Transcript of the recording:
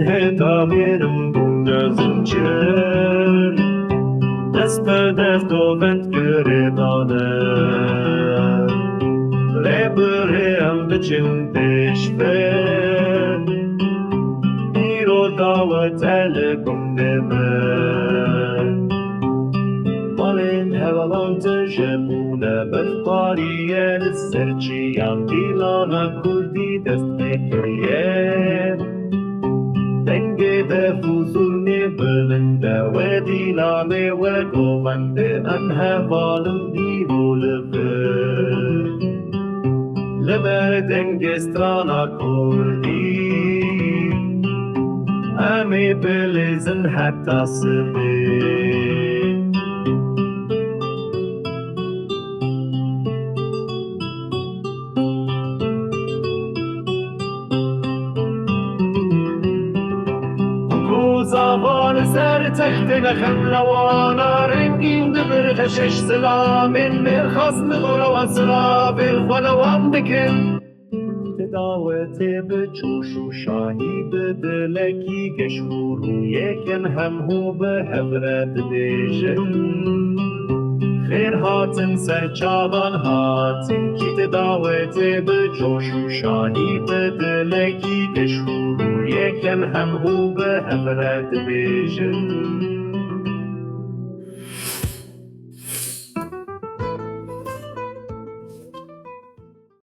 هتابيرم بوندازن چر دست به دست و بند گریبانه لبره هم بچم دشبه ایرو دعوت الکم نبه مالین هوالان تجمونه بفقاریه لسرچیان دیلانا کردی دست بکریه دنگه ده فوزونی بلنده و دیلانه و گوونده انها بالم دیرو لبه دنگه استرانا کردی امی بلیزن حتی سمی زبان سر تخت نخم لوانا رنگین دبر خشش سلامین مرخص نغرا و سلابین خلوان بکن دعوت به جوش و شاهی به دلکی گشور و یکن هم هو به هبرد دیشن خیر هاتن سر چابان هاتن کی دعوت به جوش و شاهی به دلکی گشور و یکن هم هو به هبرد دیشن